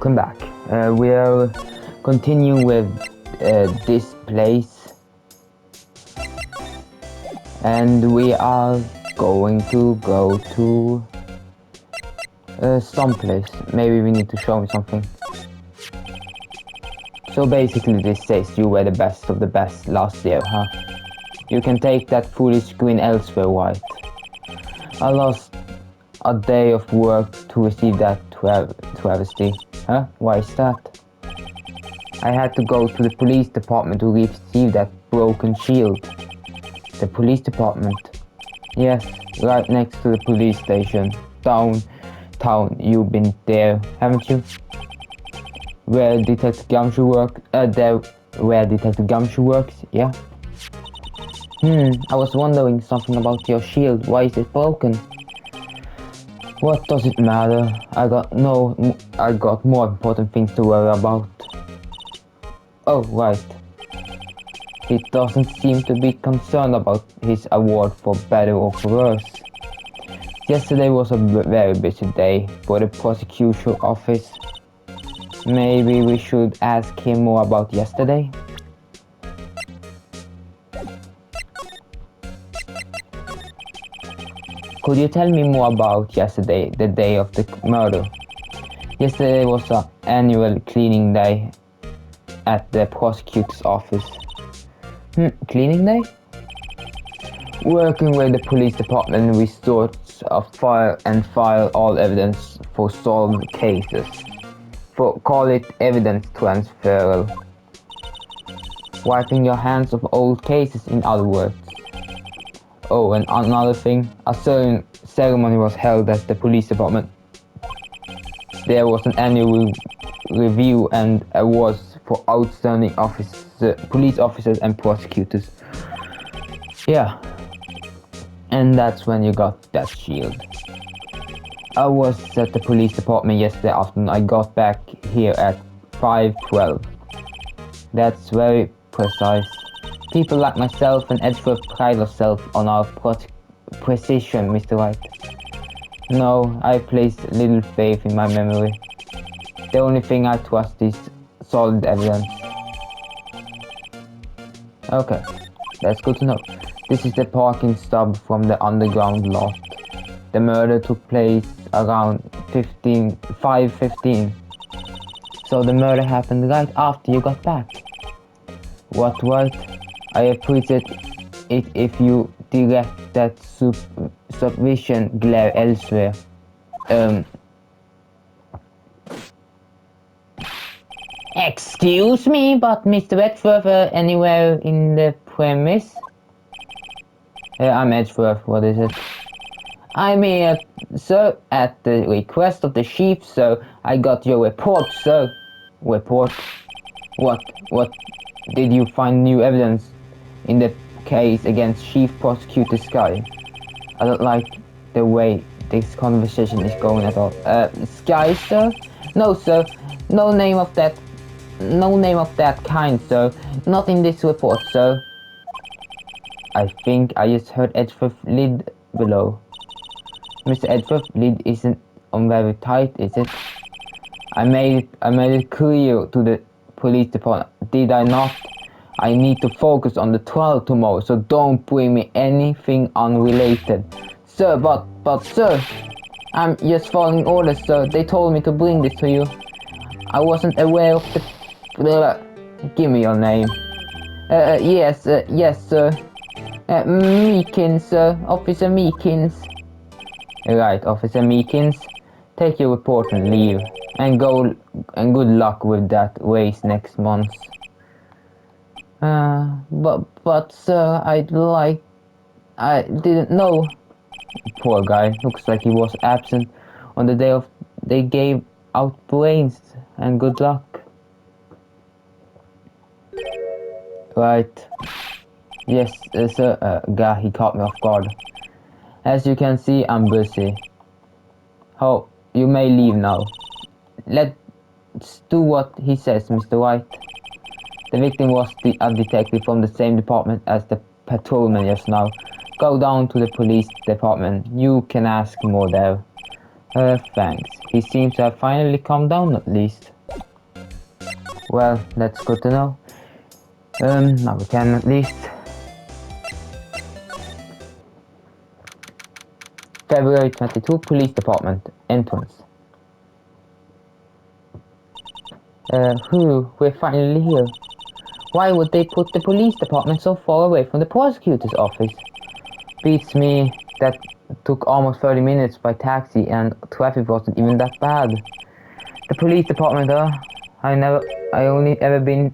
welcome back. We are continuing with this place, and we are going to go to some place. Maybe we need to show me something. So basically this says you were the best of the best last year, huh? You can take that foolish green elsewhere, White. I lost a day of work to receive that travesty. Huh? Why is that? I had to go to the police department to receive that broken shield. The police department? Yes, right next to the police station. Downtown, you've been there, haven't you? Where Detective Gumshoe where Detective Gumshoe works, yeah? I was wondering something about your shield. Why is it broken? What does it matter? I got more important things to worry about. Oh, right. He doesn't seem to be concerned about his award for better or for worse. Yesterday was a very busy day for the prosecution office. Maybe we should ask him more about yesterday? Could you tell me more about yesterday, the day of the murder? Yesterday was an annual cleaning day at the prosecutor's office. Cleaning day? Working with the police department, we sort of file all evidence for solved cases. Call it evidence transferal. Wiping your hands of old cases, in other words. Oh, and another thing, a ceremony was held at the police department. There was an annual review and awards for outstanding police officers and prosecutors. Yeah, and that's when you got that shield. I was at the police department yesterday afternoon. I got back here at 5:12. That's very precise. People like myself and Edgeworth pride ourselves on our precision, Mr. Wright. No, I place little faith in my memory. The only thing I trust is solid evidence. Okay, that's good to know. This is the parking stub from the underground lot. The murder took place around 5:15. So the murder happened right after you got back. What, White? I appreciate it if you direct that subvision glare elsewhere. Excuse me, but Mr. Edgeworth anywhere in the premise? I'm Edgeworth, what is it? I'm here, sir, at the request of the chief, so I got your report, sir. Report? What? Did you find new evidence in the case against Chief Prosecutor Sky? I don't like the way this conversation is going at all. Sky, sir? No, sir. No name of that kind, sir. Not in this report, sir. I think I just heard Edgeworth lid below. Mr. Edgeworth lid isn't on very tight, is it? I made it clear to the police department, did I not? I need to focus on the trial tomorrow, so don't bring me anything unrelated. Sir, but sir, I'm just following orders, sir. They told me to bring this to you. I wasn't aware of the... Give me your name. Yes, sir. Meekins, sir. Officer Meekins. Right, Officer Meekins. Take your report and leave. And good luck with that race next month. But sir, I didn't know. Poor guy, looks like he was absent on the day they gave out brains, and good luck. Right. Yes, sir, guy, he caught me off guard. As you can see, I'm busy. Oh, you may leave now. Let's do what he says, Mr. White. The victim was a detective from the same department as the patrolman just now. Go down to the police department. You can ask more there. Thanks. He seems to have finally calmed down at least. Well, that's good to know. Now we can at least. February 22, Police Department, entrance. We're finally here. Why would they put the police department so far away from the prosecutor's office? Beats me that took almost 30 minutes by taxi and traffic wasn't even that bad. The police department, I only ever been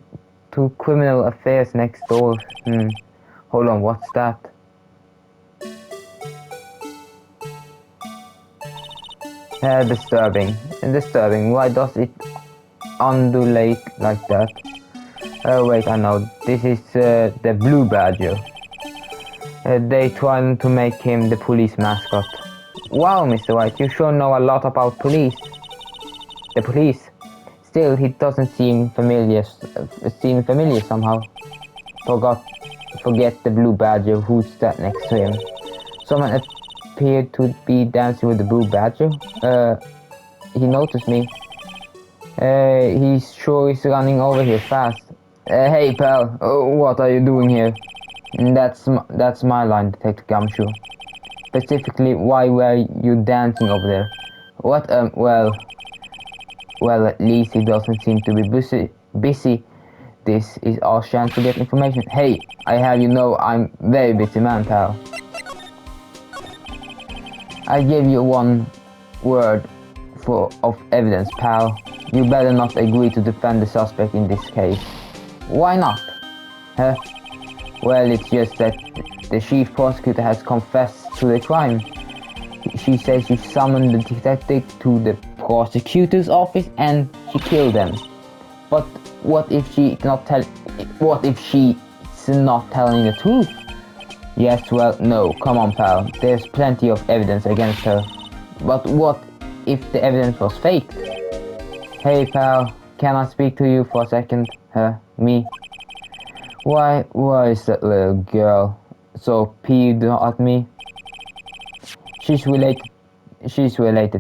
to criminal affairs next door. Hold on, what's that? Disturbing. Why does it undulate like that? Wait, I know. This is the Blue Badger. They trying to make him the police mascot. Wow, Mr. White, you sure know a lot about police. The police. Still, he doesn't seem familiar somehow. Forget the Blue Badger. Who's that next to him? Someone appeared to be dancing with the Blue Badger. He noticed me. He's sure he's running over here fast. Hey pal, what are you doing here? That's my line, Detective Gumshoe. Specifically, why were you dancing over there? What? Well, at least he doesn't seem to be busy. This is our chance to get information. Hey, I have you know I'm very busy man, pal. I gave you one word of evidence, pal. You better not agree to defend the suspect in this case. Why not? Huh? Well, it's just that the chief prosecutor has confessed to the crime. She says you summoned the detective to the prosecutor's office and she killed them. But what if she's not telling the truth? Yes, well, no, come on pal, there's plenty of evidence against her. But what if the evidence was fake? Hey pal, can I speak to you for a second? Me? Why is that little girl so peeved at me? She's related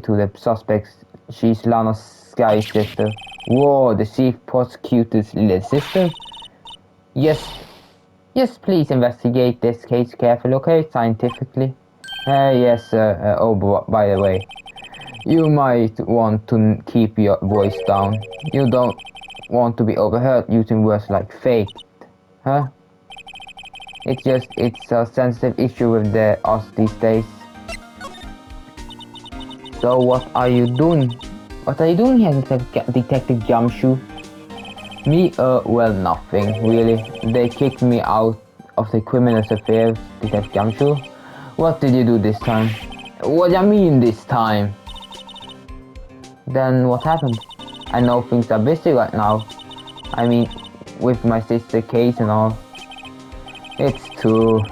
to the suspects. She's Lana Sky's sister. Whoa, the chief prosecutor's little sister? Yes, please investigate this case carefully, okay? Scientifically. Yes, by the way, you might want to keep your voice down. You don't want to be overheard using words like faked, huh? It's a sensitive issue with us these days. So what are you doing? What are you doing here, Detective Gumshoe? Me? Well, nothing, really. They kicked me out of the criminal affairs, Detective Gumshoe. What did you do this time? What do you mean this time? Then what happened? I know things are busy right now. I mean, with my sister case and all. It's true.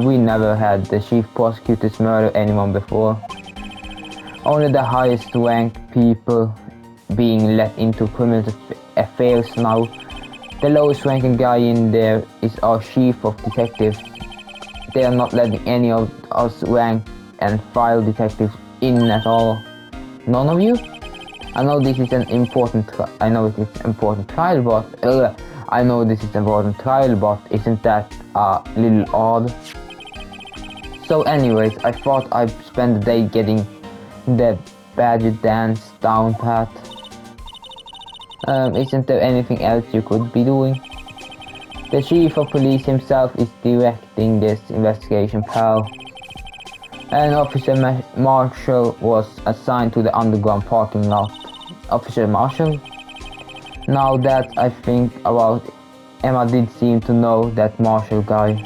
We never had the chief prosecutor's murder anyone before. Only the highest ranked people being let into criminal affairs now. The lowest ranking guy in there is our chief of detectives. They are not letting any of us rank and file detectives in at all. None of you? I know this is an important trial, but isn't that a little odd? So anyways, I thought I'd spend the day getting the Badger dance down pat. Isn't there anything else you could be doing? The chief of police himself is directing this investigation, pal. And Officer Marshall was assigned to the underground parking lot. Officer Marshall? Now that I think about it, Emma did seem to know that Marshall guy.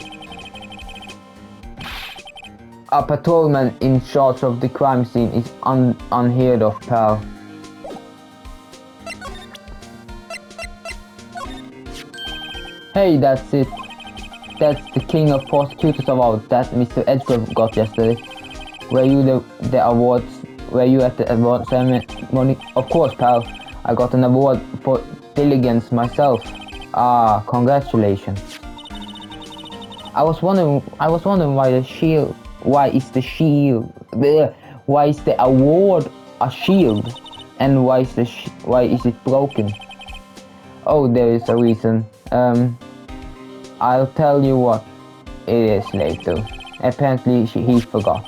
A patrolman in charge of the crime scene is unheard of, pal. Hey, that's it. That's the king of prosecutors award that Mr. Edgeworth got yesterday. Were you Were you at the award ceremony? Of course, pal. I got an award for diligence myself. Ah, congratulations. I was wondering why is the award a shield? And why is it broken? Oh, there is a reason. I'll tell you what it is later. Apparently he forgot.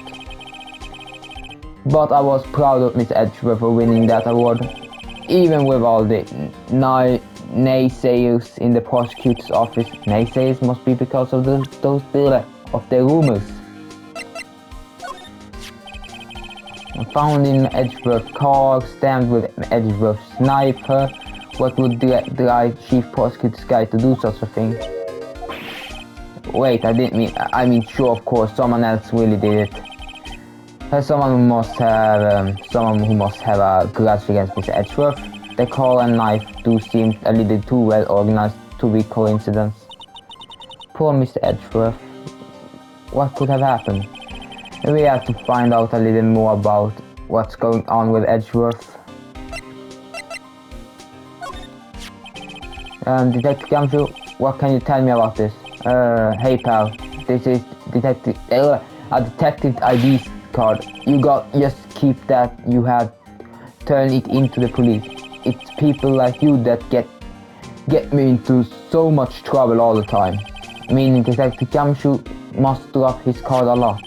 But I was proud of Miss Edgeworth for winning that award. Even with all the naysayers in the prosecutor's office. Naysayers must be because of the rumors. Found in Edgeworth's car, stamped with Edgeworth's sniper. What would drive Chief Prosecutor's guy to do such a thing? Wait, I mean sure, of course, someone else really did it. Someone who must have a grudge against Mr. Edgeworth. The car and knife do seem a little too well organized to be coincidence. Poor Mr. Edgeworth. What could have happened? We have to find out a little more about what's going on with Edgeworth. Detective Gumshoe, what can you tell me about this? Hey pal, this is a detective ID card. Just keep that you have, turn it into the police. It's people like you that get me into so much trouble all the time. Meaning Detective Gumshoe must drop his card a lot.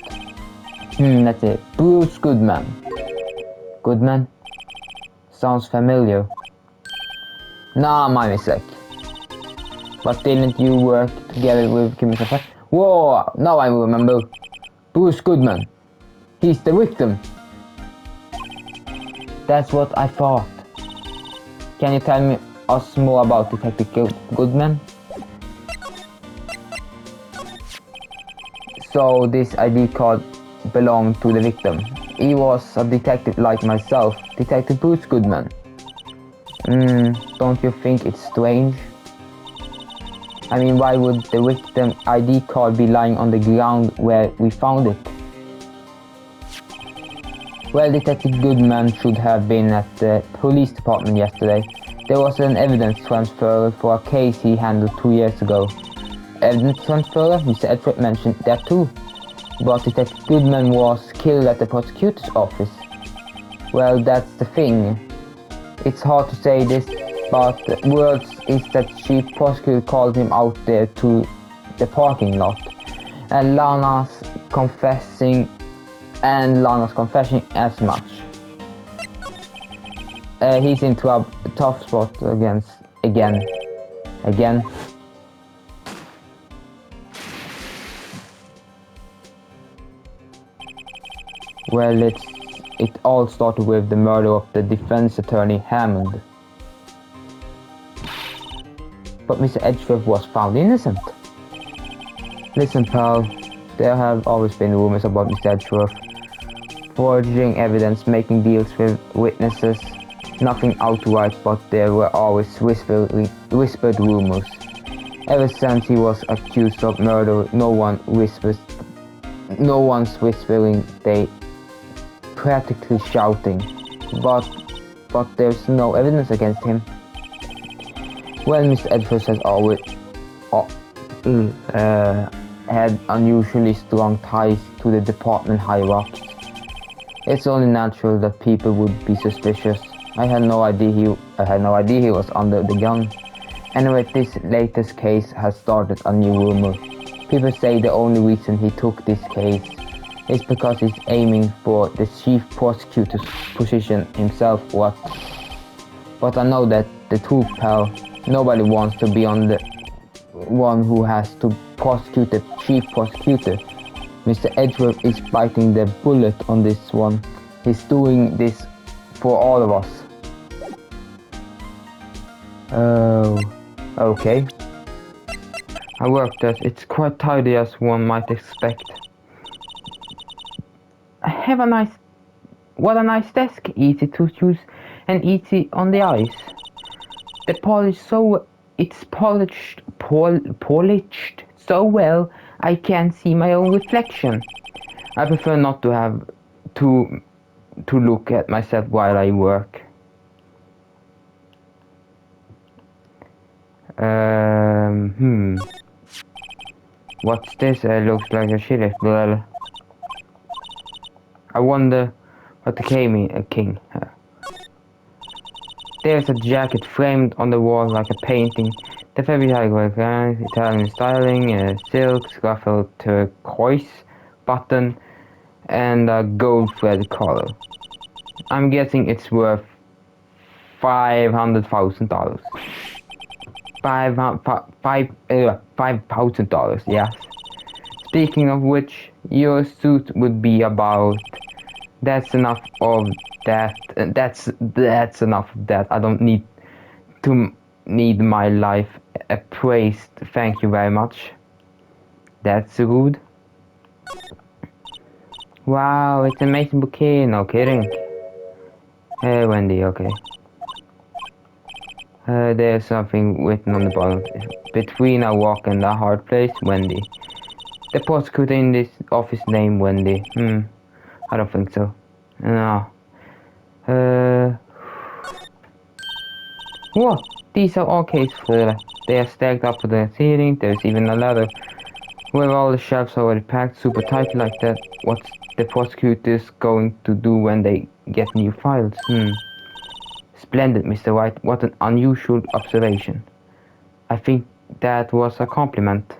That's it. Bruce Goodman. Goodman? Sounds familiar. Nah, my mistake. But didn't you work together with Kimmy Safar? Whoa, now I remember. Bruce Goodman. He's the victim. That's what I thought. Can you tell us more about Detective Goodman? So this ID card belonged to the victim. He was a detective like myself, Detective Bruce Goodman. Don't you think it's strange? I mean, why would the victim ID card be lying on the ground where we found it? Well, Detective Goodman should have been at the police department yesterday. There was an evidence transfer for a case he handled 2 years ago. Evidence transfer? Mr. Edgeworth mentioned that too. But Detective Goodman was killed at the prosecutor's office. Well, that's the thing. It's hard to say this, but the words is that Chief Prosecutor called him out there to the parking lot. And Lana's confessing as much. He's in tough spot again. Well, it all started with the murder of the defense attorney Hammond. But Mr. Edgeworth was found innocent. Listen, pal, there have always been rumors about Mr. Edgeworth. Forging evidence, making deals with witnesses. Nothing outright, but there were always whispered rumors. Ever since he was accused of murder, no one's whispering, they practically shouting. But there's no evidence against him. Well, Mr. Edgeworth has always had unusually strong ties to the department higher-ups. It's only natural that people would be suspicious. I had no idea he was under the gun. Anyway, this latest case has started a new rumor. People say the only reason he took this case is because he's aiming for the chief prosecutor's position himself. But I know that the truth, pal. Nobody wants to be on the one who has to prosecute the chief prosecutor. Mr. Edgeworth is biting the bullet on this one. He's doing this for all of us. Oh, okay. I worked at it's quite tidy as one might expect. What a nice desk, easy to use and easy on the eyes. The polish it's polished so well I can't see my own reflection. I prefer not to have to look at myself while I work. What's this? Looks like a sheriff. Well, I wonder What became me a king? There's a jacket framed on the wall like a painting. The fabric is Italian styling, silk, scuffle, turquoise button, and a gold thread collar. I'm guessing it's worth $500,000. $5,000, yes. Speaking of which, your suit would be about. That's enough of that. That's enough of that. I don't need my life appraised. Thank you very much. That's rude. Wow, it's an amazing bouquet. No kidding. Hey, Wendy. Okay. There's something written on the bottom. Between a walk and a hard place, Wendy. The prosecutor in this office named Wendy. I don't think so. No. What? These are all cases for they are stacked up to the ceiling. There's even a ladder where all the shelves are already packed super tight like that. What's the prosecutors going to do when they get new files? Splendid, Mr. Wright. What an unusual observation. I think that was a compliment.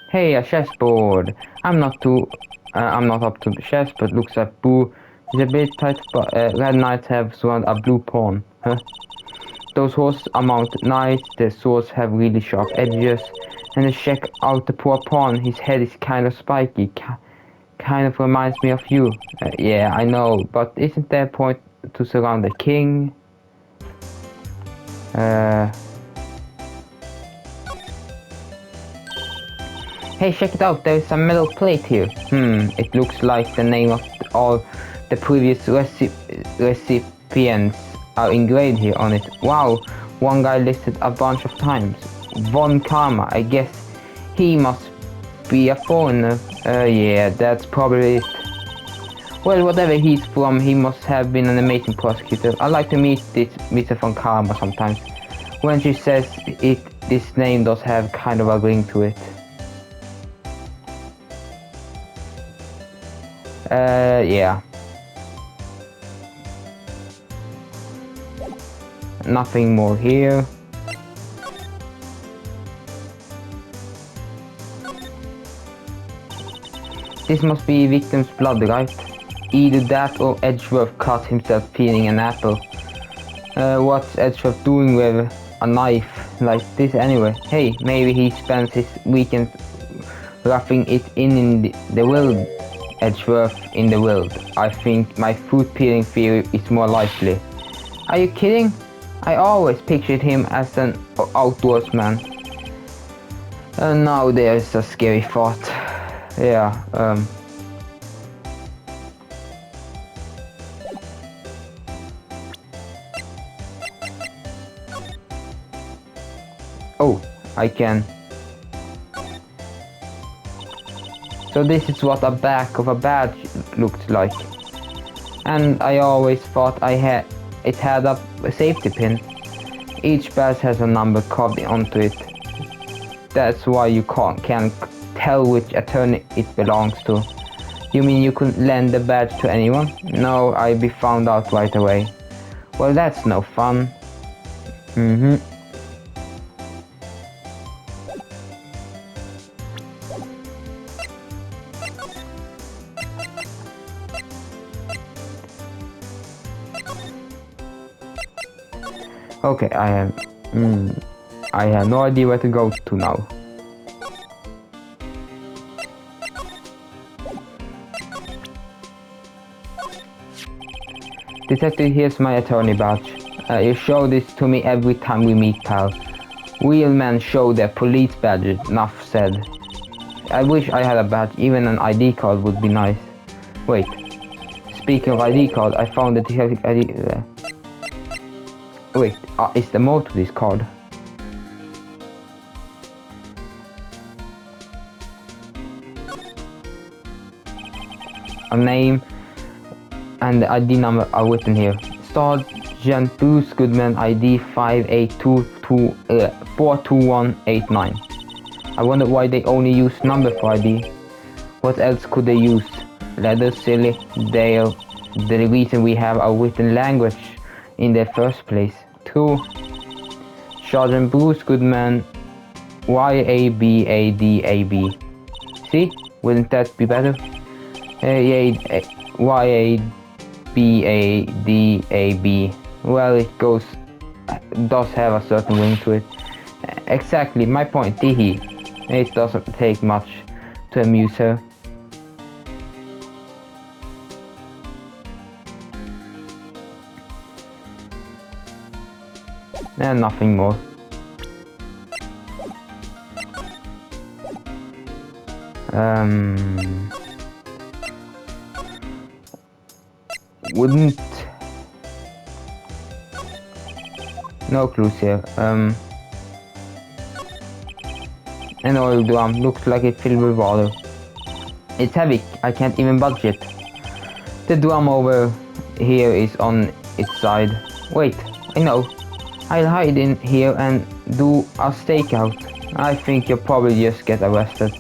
Hey, a chessboard. I'm not up to chess, but looks like Boo is a bit tight. But red knights have surrounded a blue pawn. Huh? Those horses are mounted nice. Their swords have really sharp edges. And check out the poor pawn. His head is kind of spiky. Kind of reminds me of you. Yeah, I know, but isn't there a point to surround the king? Hey, check it out, there's a metal plate here. It looks like the name of all the previous recipients are engraved here on it. Wow, one guy listed a bunch of times. Von Karma, I guess he must be a foreigner. Yeah, that's probably it. Well, whatever he's from, he must have been an amazing prosecutor. I like to meet this Mr. Von Karma sometimes. When she says it, this name does have kind of a ring to it. Yeah. Nothing more here. This must be victim's blood, right? Either that or Edgeworth cut himself peeling an apple. What's Edgeworth doing with a knife like this anyway? Hey, maybe he spends his weekend roughing it in the world. Edgeworth in the world. I think my fruit peeling theory is more likely. Are you kidding? I always pictured him as an outdoorsman. And now there's a scary thought. Yeah, oh, I can. So this is what a back of a badge looked like. And I always thought it had a safety pin. Each badge has a number carved onto it. That's why you can't tell which attorney it belongs to. You mean you couldn't lend the badge to anyone? No, I'd be found out right away. Well, that's no fun. Okay, I have no idea where to go to now. Detective, here's my attorney badge. You show this to me every time we meet, pal. Real men show their police badges, enough said. I wish I had a badge, even an ID card would be nice. Wait, speaking of ID card, I found the detective ID... Wait, is there more to this card? A name and the ID number are written here. Sergeant Bruce Goodman, ID 582242189. I wonder why they only use number for ID. What else could they use? leather, silly. They're the reason we have a written language in the first place. 2. Sergeant Bruce Goodman, YABADAB. See? Wouldn't that be better? YABADAB. Well, it does have a certain ring to it. Exactly, my point, teehee. It doesn't take much to amuse her. And nothing more. Wouldn't... No clues here. An oil drum looks like it's filled with water. It's heavy, I can't even budge it. The drum over here is on its side. Wait, I know. I'll hide in here and do a stakeout. I think you'll probably just get arrested.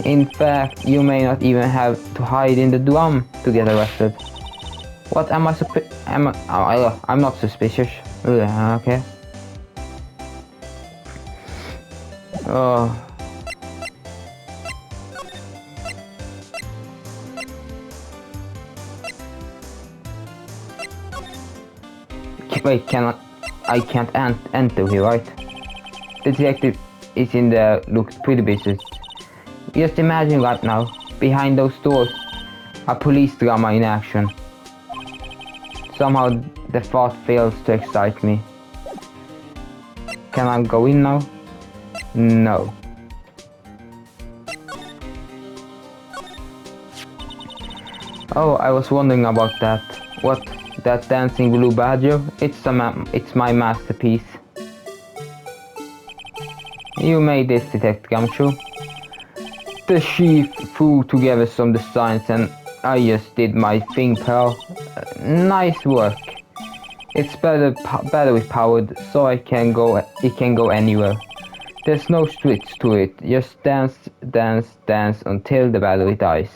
In fact, you may not even have to hide in the drum to get arrested. What am I I'm not suspicious. Okay. Oh. Wait, I can't enter here, right? The detective is in there, looks pretty busy. Just imagine right now, behind those doors, a police drama in action. Somehow the thought fails to excite me. Can I go in now? No. Oh, I was wondering about that. What? That dancing blue badger? It's my masterpiece. You made this, Detective Gumshoe. The chief threw together some designs and I just did my thing, pal. Nice work. It's battery powered, so it can go anywhere. There's no switch to it. Just dance, dance, dance until the battery dies.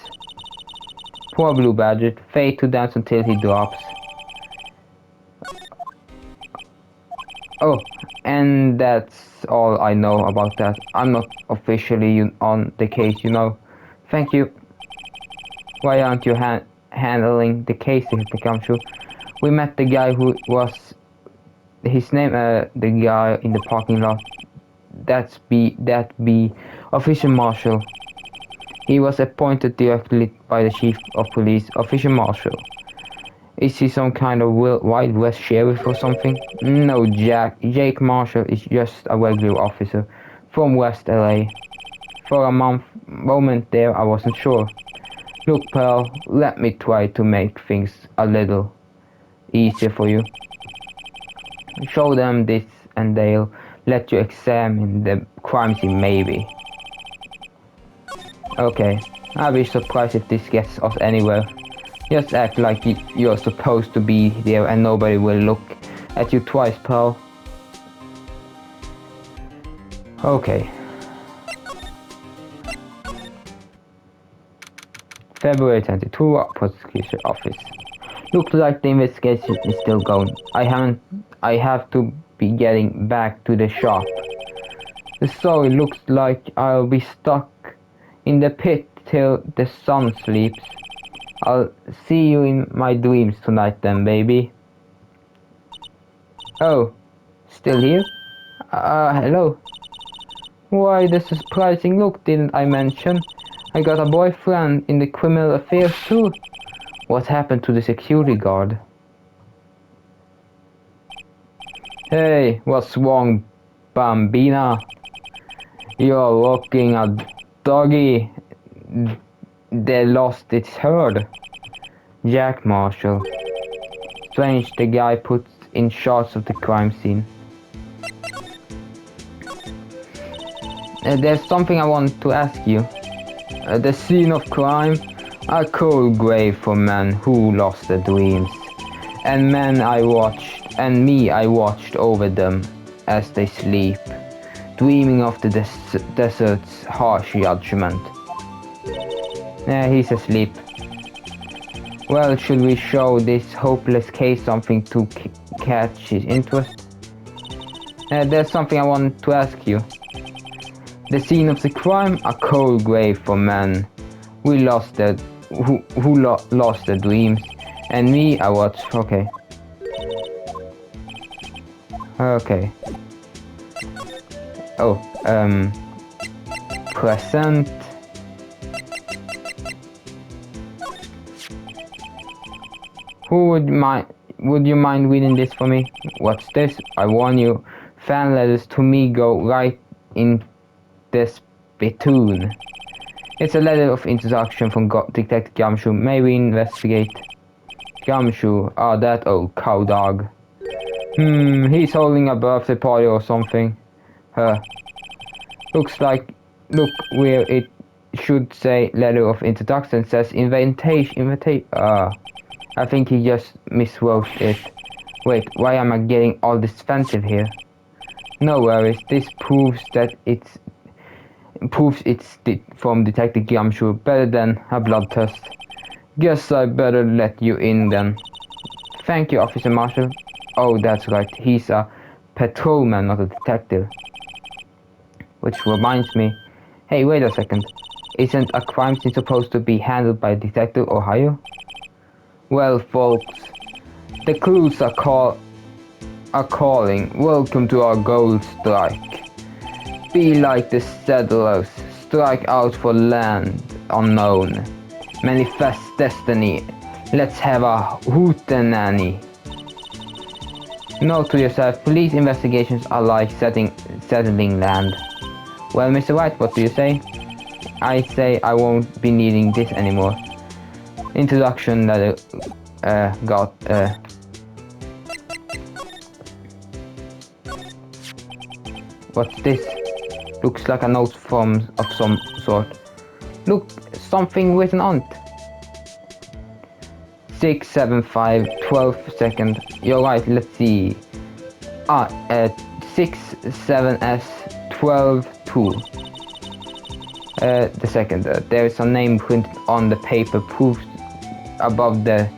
Poor blue badger, fate to dance until he drops. Oh, and that's all I know about that. I'm not officially on the case, you know. Thank you. Why aren't you handling the case, Detective Gumshoe? We met the guy who was... His name, the guy in the parking lot. That be Officer Marshall. He was appointed directly by the Chief of Police, Officer Marshall. Is he some kind of Wild West sheriff or something? No, Jake Marshall is just a regular officer from West LA. For a moment there, I wasn't sure. Look, pal, let me try to make things a little easier for you. Show them this and they'll let you examine the crime scene, maybe. Okay, I'll be surprised if this gets us anywhere. Just act like you're supposed to be there and nobody will look at you twice, pal. Okay. February 22, prosecution office. Looks like the investigation is still going. I have to be getting back to the shop. The story looks like I'll be stuck in the pit till the sun sleeps. I'll see you in my dreams tonight then, baby. Oh, still here? Hello. Why the surprising look, didn't I mention? I got a boyfriend in the criminal affairs too. What happened to the security guard? Hey, what's wrong, Bambina? You're looking a doggy. They lost its herd. Jack Marshall. Strange, the guy puts in shots of the crime scene. There's something I want to ask you. The scene of crime? A cold grave for men who lost their dreams. And I watched over them as they sleep, dreaming of the desert's harsh judgment. Yeah, he's asleep. Well, should we show this hopeless case something to catch his interest? There's something I want to ask you. The scene of the crime, a cold grave for men. We lost their, lost their dreams. And me, I watch, okay. Okay. Oh, present. Would you mind reading this for me? What's this? I warn you, fan letters to me go right in the spittoon. It's a letter of introduction from Detective Gumshoe. May we investigate? Gumshoe, that old cow dog. He's holding a birthday party or something. Look where it should say letter of introduction, says invitation. I think he just miswrote it. Wait, why am I getting all defensive here? No worries, this proves it's from Detective Gumshoe. Better than a blood test. Guess I better let you in then. Thank you, Officer Marshall. Oh, that's right, he's a patrolman, not a detective. Which reminds me, hey, wait a second. Isn't a crime scene supposed to be handled by Detective Ohio? Well, folks, the crews are calling. Welcome to our gold strike. Be like the settlers. Strike out for land unknown. Manifest destiny. Let's have a hootenanny. Note to yourself, police investigations are like settling land. Well, Mr. Wright, what do you say? I say I won't be needing this anymore. Introduction letter what's this? Looks like a note of some sort. Look, something written on it. 675 12 second. You're right, let's see. 67S 12 2. The second. There is a name printed on the paper, proof above that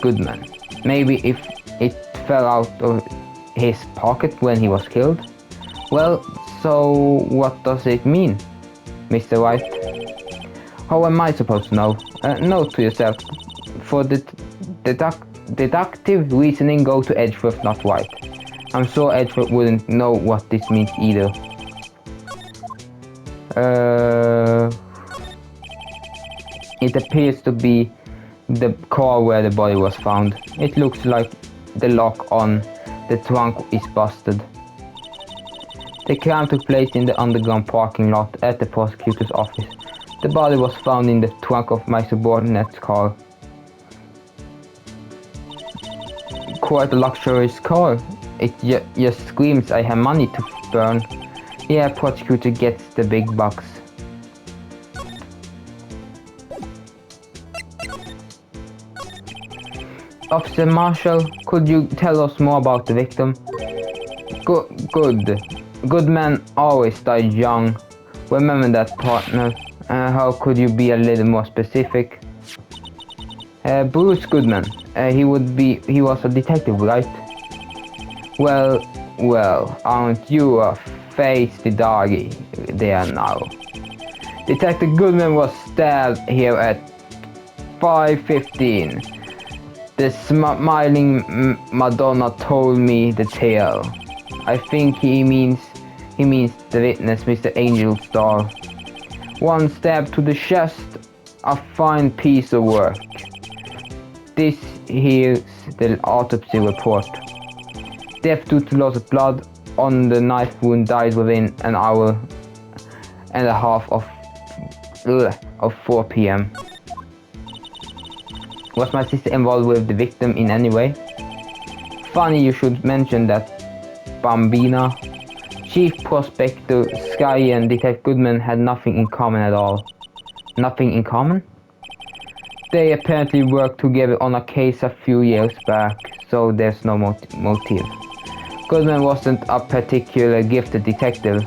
Goodman. Maybe if it fell out of his pocket when he was killed. Well, so what does it mean, Mr. White? How am I supposed to know? Note to yourself, for the deductive reasoning, go to Edgeworth, not White. I'm sure Edgeworth wouldn't know what this means either. It appears to be the car where the body was found. It looks like the lock on the trunk is busted. The crime took place in the underground parking lot at the prosecutor's office. The body was found in the trunk of my subordinate's car. Quite a luxurious car. It just screams I have money to burn. Yeah, prosecutor gets the big bucks. Officer Marshall, could you tell us more about the victim? Good men always die young. Remember that, partner. How could you be a little more specific? Bruce Goodman. He was a detective, right? Well, aren't you a feisty doggy there now? Detective Goodman was stabbed here at 5:15. The smiling Madonna told me the tale. I think he means the witness, Mr. Angel Star. One stab to the chest, a fine piece of work. This here's the autopsy report. Death due to loss of blood on the knife wound, died within an hour and a half of 4 p.m. Was my sister involved with the victim in any way? Funny you should mention that, Bambina. Chief Prospector Sky and Detective Goodman had nothing in common at all. Nothing in common? They apparently worked together on a case a few years back, so there's no motive. Goodman wasn't a particularly gifted detective.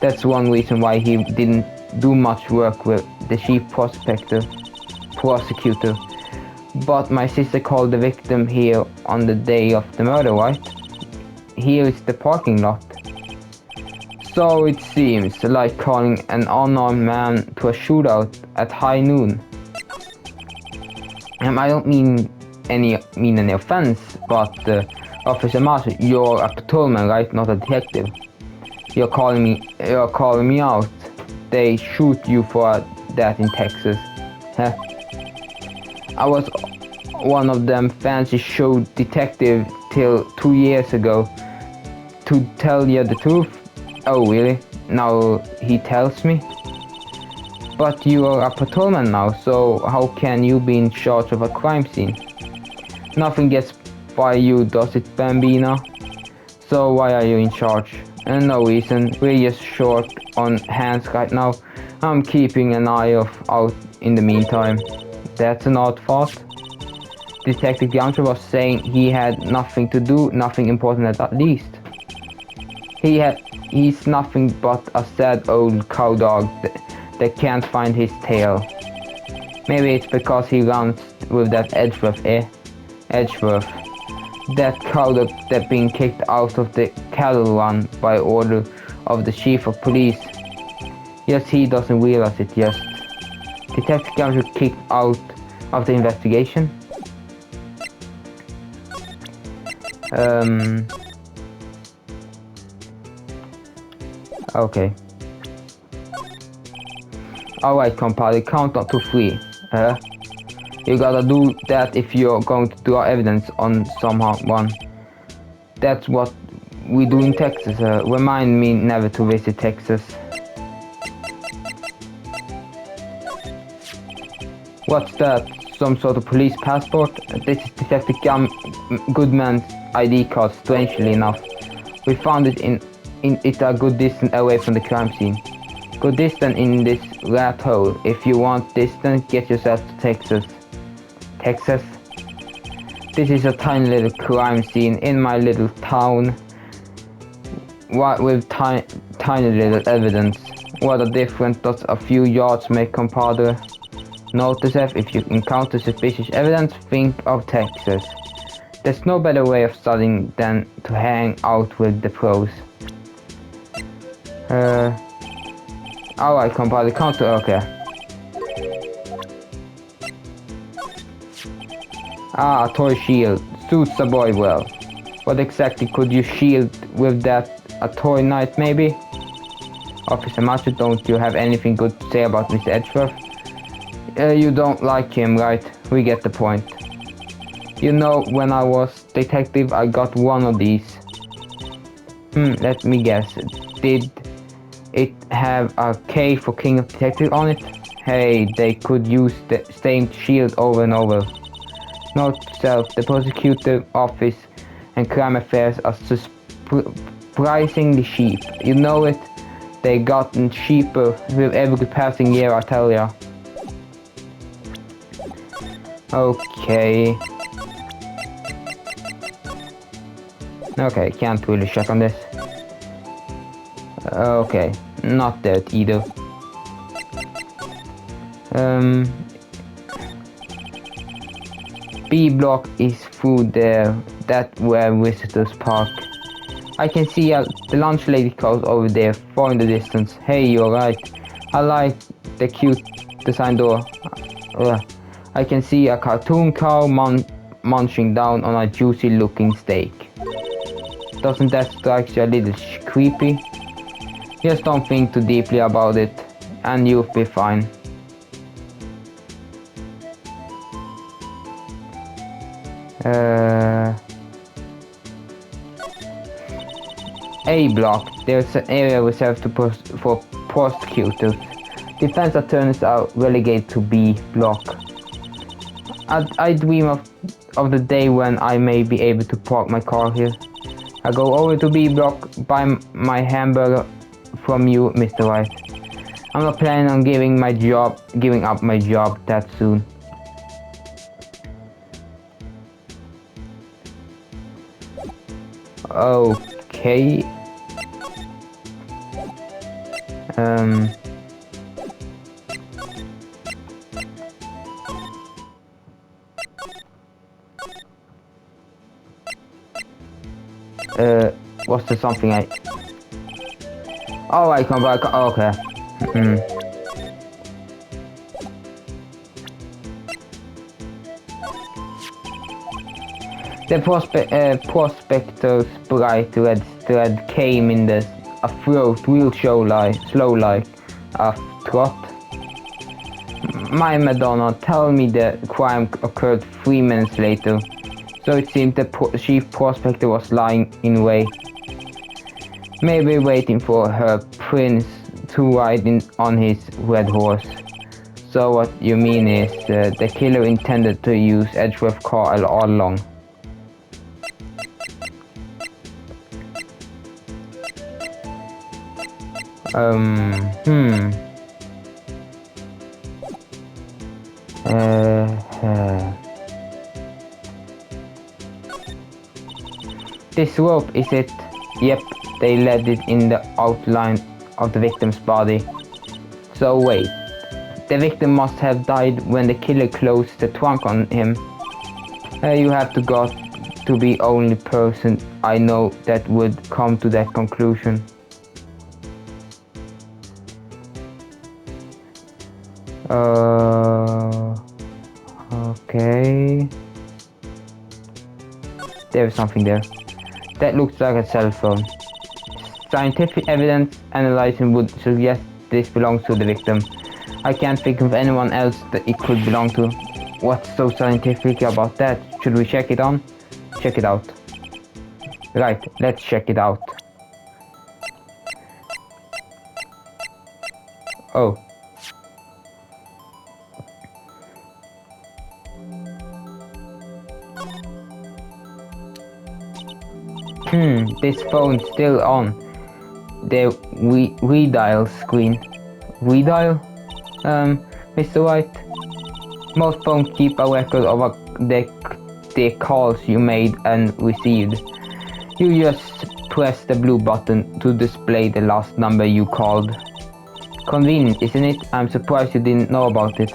That's one reason why he didn't do much work with the chief prosecutor. But my sister called the victim here on the day of the murder, right? Here is the parking lot. So it seems like calling an unarmed man to a shootout at high noon. I don't mean any offense, but Officer Marshall, you're a patrolman, right? Not a detective. You're calling me out. They shoot you for that in Texas. Huh? I was one of them fancy show detective till 2 years ago. To tell you the truth. Oh really? Now he tells me? But you are a patrolman now, so how can you be in charge of a crime scene? Nothing gets by you, does it, Bambina? So why are you in charge? No reason, we're just short on hands right now. I'm keeping an eye out in the meantime. That's an odd thought. Detective Gantry was saying he had nothing to do, nothing important at least. He's nothing but a sad old cow dog that can't find his tail. Maybe it's because he runs with that Edgeworth, Edgeworth. That cow that being kicked out of the cattle run by order of the chief of police. Yes, he doesn't realize it yet. Detective Gantry kicked out of the investigation. Okay. Alright, compadre, count up to 3. You gotta do that if you're going to draw evidence on someone. That's what we do in Texas. Remind me never to visit Texas. What's that? Some sort of police passport? This is Detective Goodman's ID card, strangely enough. We found it in a good distance away from the crime scene. Good distance in this rat hole. If you want distance, get yourself to Texas. Texas? This is a tiny little crime scene in my little town. What with tiny little evidence. What a difference does a few yards make, compadre. Notice if you encounter suspicious evidence, think of Texas. There's no better way of studying than to hang out with the pros. Alright, compadre, counter, okay. Ah, a toy shield. Suits the boy well. What exactly could you shield with that? A toy knife, maybe? Officer Macho, don't you have anything good to say about Mr. Edgeworth? You don't like him, right? We get the point. You know, when I was detective, I got one of these. Let me guess. Did it have a K for King of Detective on it? Hey, they could use the same shield over and over. Note self, the prosecutor office and crime affairs are surprisingly cheap. You know it? They gotten cheaper with every passing year, I tell ya. Okay. Okay, can't really check on this. Okay, not that either. B block is through there. That where visitors park. I can see the lunch lady goes over there, far in the distance. Hey, you're right. I like the cute design door. I can see a cartoon cow munching down on a juicy looking steak. Doesn't that strike you a little creepy? Just don't think too deeply about it, and you'll be fine. A block. There's an area reserved for prosecutors. Defense attorneys are relegated to B block. I dream of the day when I may be able to park my car here. I go over to B block, buy my hamburger from you, Mr. Wright. I'm not planning on giving up my job that soon. Okay. Was there something I... Oh, I come back. Oh, okay. The prospector's bright red thread came in a throat real slow like a trot. My Madonna, tell me the crime occurred 3 minutes later. So it seemed the chief prospector was lying in wait. Maybe waiting for her prince to ride on his red horse. So what you mean is the killer intended to use Edgeworth car all along. This rope, is it? Yep, they led it in the outline of the victim's body. So wait, the victim must have died when the killer closed the trunk on him. You have to got to be only person I know that would come to that conclusion. Okay. There's something there. That looks like a cell phone. Scientific evidence analyzing would suggest this belongs to the victim. I can't think of anyone else that it could belong to. What's so scientific about that? Should we check it on? Check it out. Right, let's check it out. Oh. This phone's still on. The redial screen. Redial? Mr. White? Most phones keep a record of the calls you made and received. You just press the blue button to display the last number you called. Convenient, isn't it? I'm surprised you didn't know about it.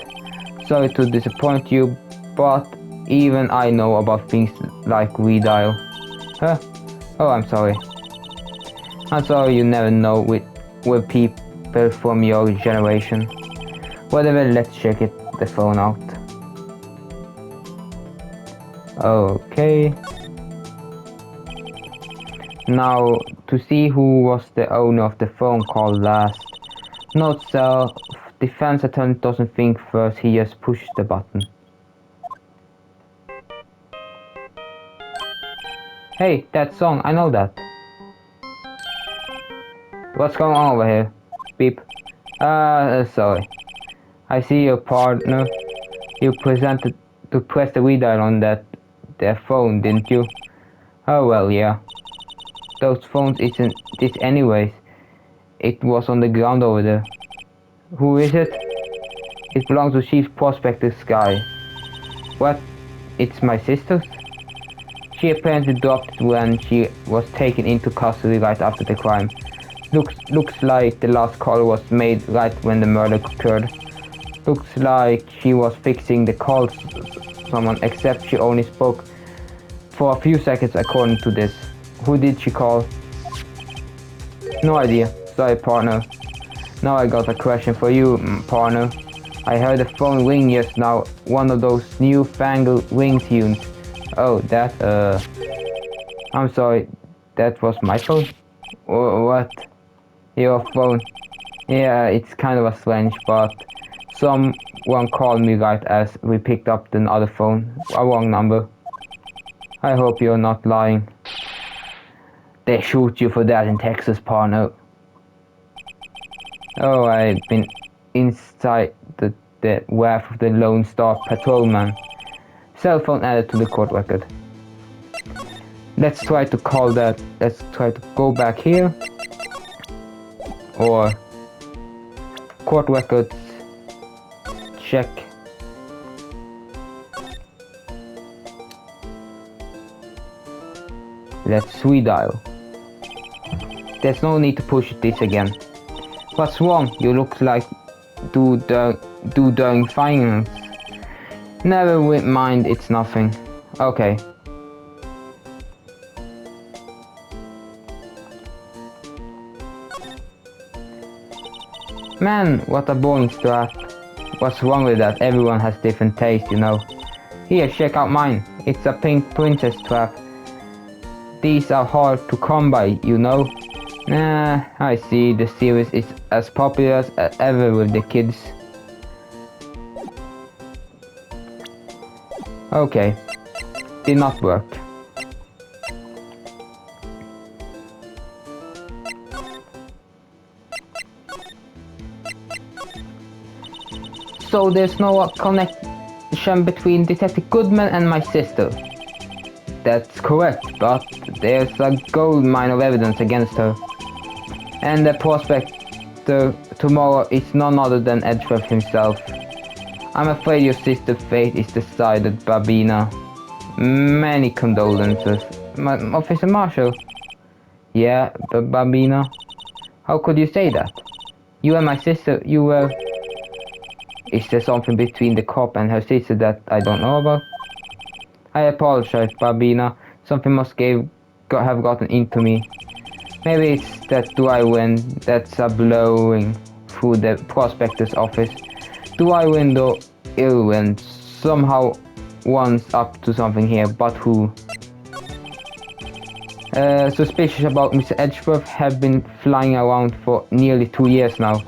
Sorry to disappoint you, but even I know about things like redial. Huh? Oh, I'm sorry. I'm sorry you never know with people from your generation. Whatever, let's check the phone out. Okay. Now, to see who was the owner of the phone call last. Note self-defense attorney doesn't think first, he just pushes the button. Hey, that song, I know that. What's going on over here? Beep. Sorry. I see your partner. You presented to press the redial on their phone, didn't you? Oh well, yeah. Those phones isn't this anyways. It was on the ground over there. Who is it? It belongs to Chief Prospector's guy. What? It's my sister's? She apparently dropped it when she was taken into custody right after the crime. Looks like the last call was made right when the murder occurred. Looks like she was fixing the call to someone, except she only spoke for a few seconds according to this. Who did she call? No idea. Sorry, partner. Now I got a question for you, partner. I heard the phone ring just now. One of those newfangled ring tunes. Oh, that, I'm sorry, that was my phone? What? Your phone? Yeah, it's kind of a strange, but someone called me right as we picked up the other phone, a wrong number. I hope you're not lying. They shoot you for that in Texas, partner. Oh, I've been inside the wrath of the Lone Star Patrolman. Cell phone added to the court record. Let's try to call that. Let's try to go back here. Or court records. Check. Let's redial. There's no need to push this again. What's wrong? You look like during finance. Never mind, it's nothing. Okay. Man, what a boring strap. What's wrong with that? Everyone has different taste, you know. Here, check out mine. It's a pink princess strap. These are hard to come by, you know. I see. The series is as popular as ever with the kids. Okay. Did not work. So there's no connection between Detective Goodman and my sister. That's correct, but there's a gold mine of evidence against her. And the prospector tomorrow is none other than Edgeworth himself. I'm afraid your sister's fate is decided, Babina. Many condolences. Officer Marshall? Yeah, Babina? How could you say that? You and my sister, you were... Is there something between the cop and her sister that I don't know about? I apologize, Babina. Something must have gotten into me. Maybe it's that dry wind that's blowing through the prospector's office. Dry wind or ill wind. Somehow one's up to something here, but who? Suspicious about Mr. Edgeworth have been flying around for nearly 2 years now.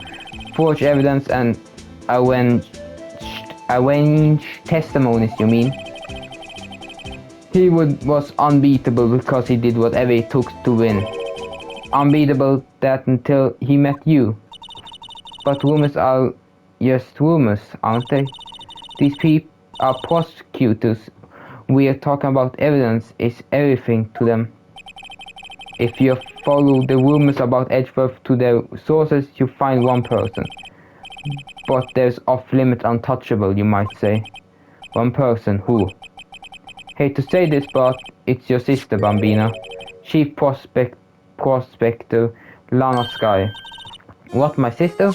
Forged evidence and arranged testimonies, you mean? He was unbeatable because he did whatever it took to win. Unbeatable that until he met you. But rumors are just rumors, aren't they? These people are prosecutors. We are talking about evidence is everything to them. If you follow the rumors about Edgeworth to their sources, you find one person. But there's off-limit untouchable, you might say. One person, who? Hate to say this, but it's your sister, Bambina. Chief Prospector Lana Sky. What, my sister?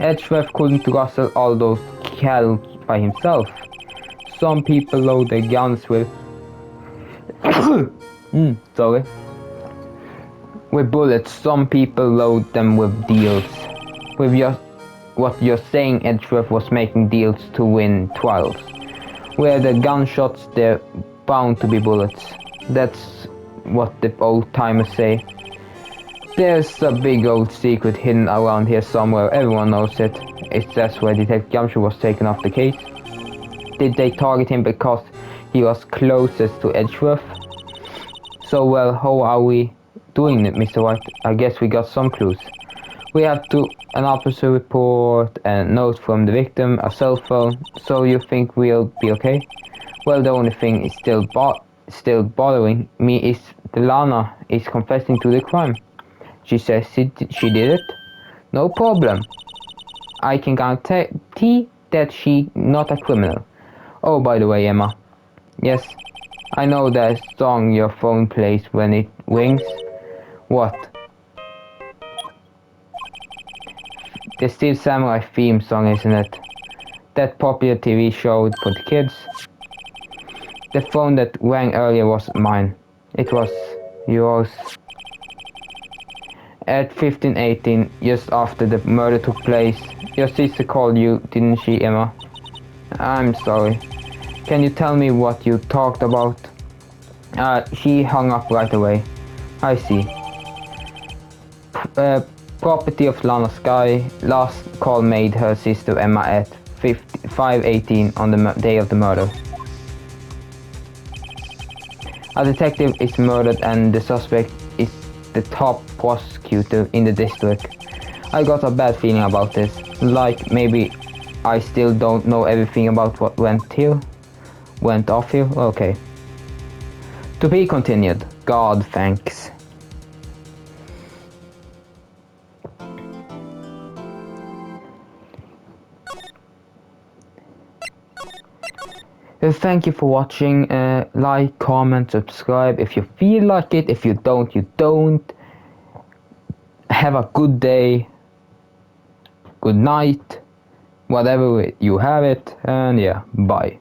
Edgeworth couldn't rustle all those cattle by himself. Some people load their guns with... with bullets. Some people load them with deals. What you're saying, Edgeworth was making deals to win trials. Where the gunshots, they're bound to be bullets. That's what the old timers say. There's a big old secret hidden around here somewhere. Everyone knows it. That's where Detective Gumshoe was taken off the case. Did they target him because he was closest to Edgeworth? So well, how are we doing it, Mr. White? I guess we got some clues. We have an officer report, a note from the victim, a cell phone. So you think we'll be okay? Well, the only thing is still bothering me is Lana is confessing to the crime. She says she did it. No problem. I can guarantee that she's not a criminal. Oh, by the way, Emma. Yes, I know that song your phone plays when it rings. What? The Steel Samurai theme song, isn't it? That popular TV show for the kids. The phone that rang earlier was mine. It was yours. At 15:18, just after the murder took place, your sister called you, didn't she, Emma? I'm sorry. Can you tell me what you talked about? She hung up right away. I see. Property of Lana Sky. Last call made her sister Emma at 5:18 on the day of the murder. A detective is murdered and the suspect is the top prosecutor in the district. I got a bad feeling about this. Like maybe I still don't know everything about what went off here. Okay. To be continued. God thanks. Thank you for watching. Like, comment, subscribe if you feel like it. If you don't, you don't. Have a good day, good night, whatever you have it, and yeah, bye.